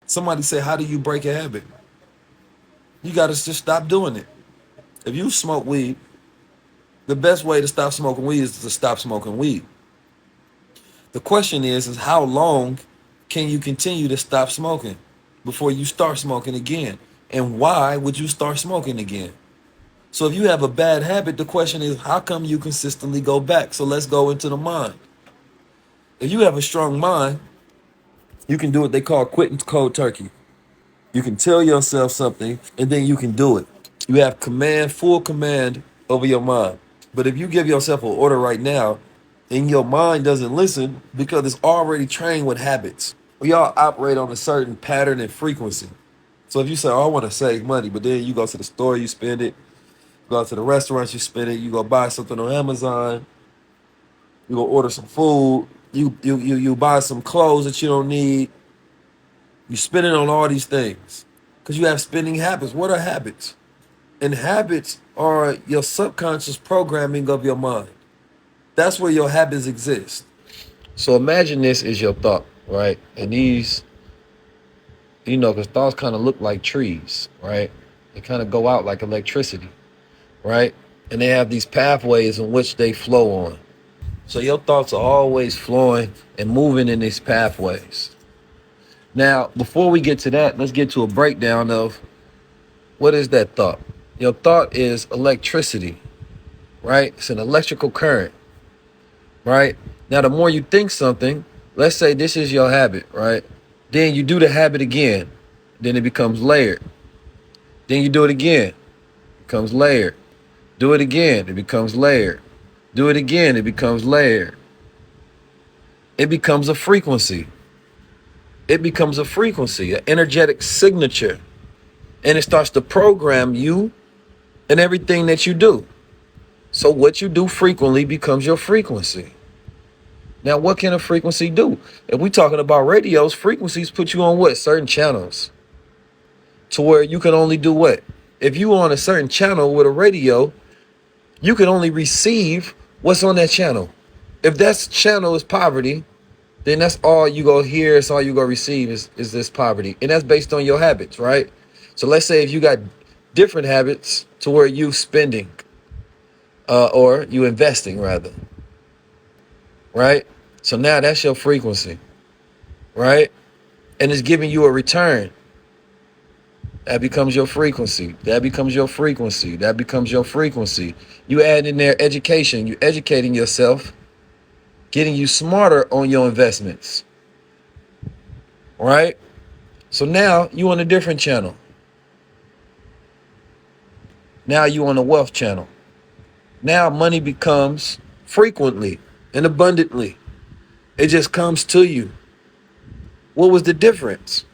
Somebody say, how do you break a habit? You got to just stop doing it. If you smoke weed, the best way to stop smoking weed is to stop smoking weed. The question is how long can you continue to stop smoking before you start smoking again? And why would you start smoking again? So if you have a bad habit, the question is how come you consistently go back? So let's go into the mind. If you have a strong mind, you can do what they call quitting cold turkey. You can tell yourself something and then you can do it. You have command, full command over your mind. But if you give yourself an order right now and your mind doesn't listen because it's already trained with habits, we all operate on a certain pattern and frequency. So if you say, oh, I want to save money, but then you go to the store, you spend it, you go to the restaurant, you spend it, you go buy something on Amazon, you go order some food, you buy some clothes that you don't need, you spend it on all these things because you have spending habits. What are habits? And habits are your subconscious programming of your mind. That's where your habits exist. So imagine this is your thought, right? And these, because thoughts kind of look like trees, right? They kind of go out like electricity, right? And they have these pathways in which they flow on. So your thoughts are always flowing and moving in these pathways. Now, before we get to that, let's get to a breakdown of what is that thought. Your thought is electricity, right? It's an electrical current, right? Now, the more you think something, let's say this is your habit, right? Then you do the habit again. Then it becomes layered. Then you do it again. It becomes layered. Do it again. It becomes layered. Do it again. It becomes layered. It becomes a frequency. It becomes a frequency, an energetic signature. And it starts to program you and everything that you do. So what you do frequently becomes your frequency. Now, what can a frequency do? If we're talking about radios, frequencies put you on what? Certain channels. To where you can only do what? If you on a certain channel with a radio, you can only receive what's on that channel. If that channel is poverty, then that's all you go hear, it's all you go receive is this poverty. And that's based on your habits, right? So let's say if you got different habits to where you spending or you investing rather, right? So now that's your frequency, right? And it's giving you a return. That becomes your frequency. That becomes your frequency. That becomes your frequency. You add in there education. You educating yourself, getting you smarter on your investments, right? So now you on a different channel. Now you on a wealth channel. Now money becomes frequently and abundantly. It just comes to you. What was the difference?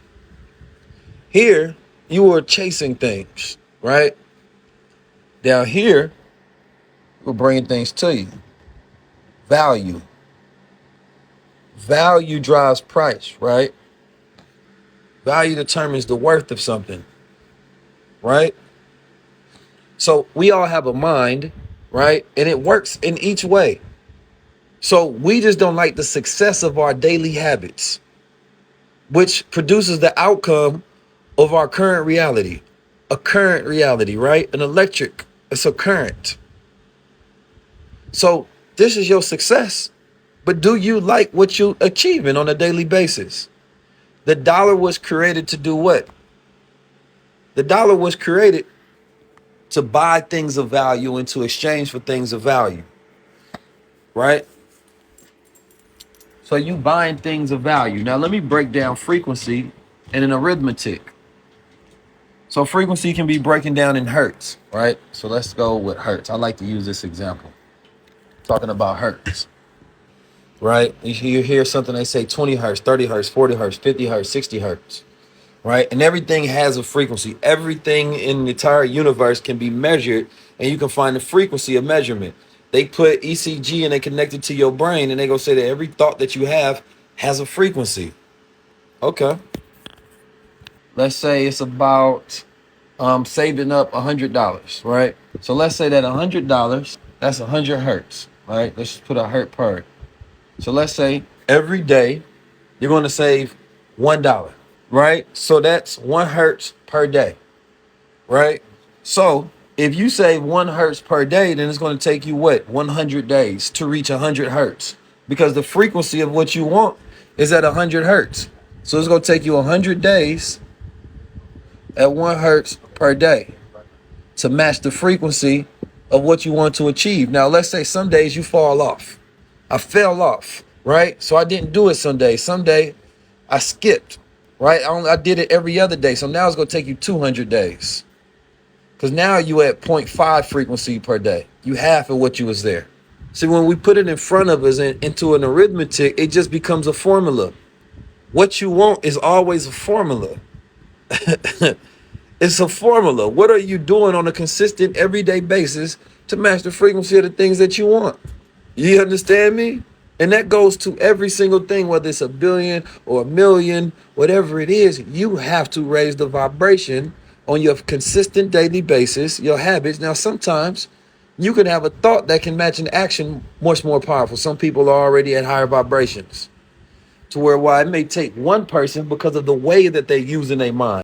Here, you were chasing things, right? Down here, we're bringing things to you. Value. Value drives price, right? Value determines the worth of something, right? So we all have a mind, right? And it works in each way. So we just don't like the success of our daily habits, which produces the outcome of our current reality. A current reality, right? An electric, it's a current. So this is your success. But do you like what you're achieving on a daily basis? The dollar was created to do what? The dollar was created to buy things of value and to exchange for things of value, right? So you buying things of value. Now let me break down frequency and an arithmetic. So frequency can be breaking down in hertz, right? So let's go with hertz. I like to use this example. Talking about hertz, right? You hear something, they say 20 hertz, 30 hertz, 40 hertz, 50 hertz, 60 hertz, right? And everything has a frequency. Everything in the entire universe can be measured and you can find the frequency of measurement. They put ECG and they connect it to your brain and they go say that every thought that you have has a frequency. Okay. Let's say it's about saving up $100, right? So let's say that $100, that's 100 hertz, right? Let's just put a hertz per. So let's say every day you're going to save $1, right? So that's 1 hertz per day, right? So if you say 1 hertz per day, then it's going to take you what? 100 days to reach 100 hertz, because the frequency of what you want is at 100 hertz. So it's going to take you 100 days at 1 hertz per day to match the frequency of what you want to achieve. Now, let's say some days you fall off. I fell off, right? So I didn't do it some days. Some day I skipped, right? I did it every other day. So now it's going to take you 200 days, because now you at 0.5 frequency per day. You half of what you was there. See, when we put it in front of us and into an arithmetic, it just becomes a formula. What you want is always a formula. It's a formula. What are you doing on a consistent everyday basis to match the frequency of the things that you want? You understand me? And that goes to every single thing, whether it's a billion or a million, whatever it is, you have to raise the vibration on your consistent daily basis, your habits. Now, sometimes you can have a thought that can match an action much more powerful. Some people are already at higher vibrations, to where, why, it may take one person because of the way that they're using their mind.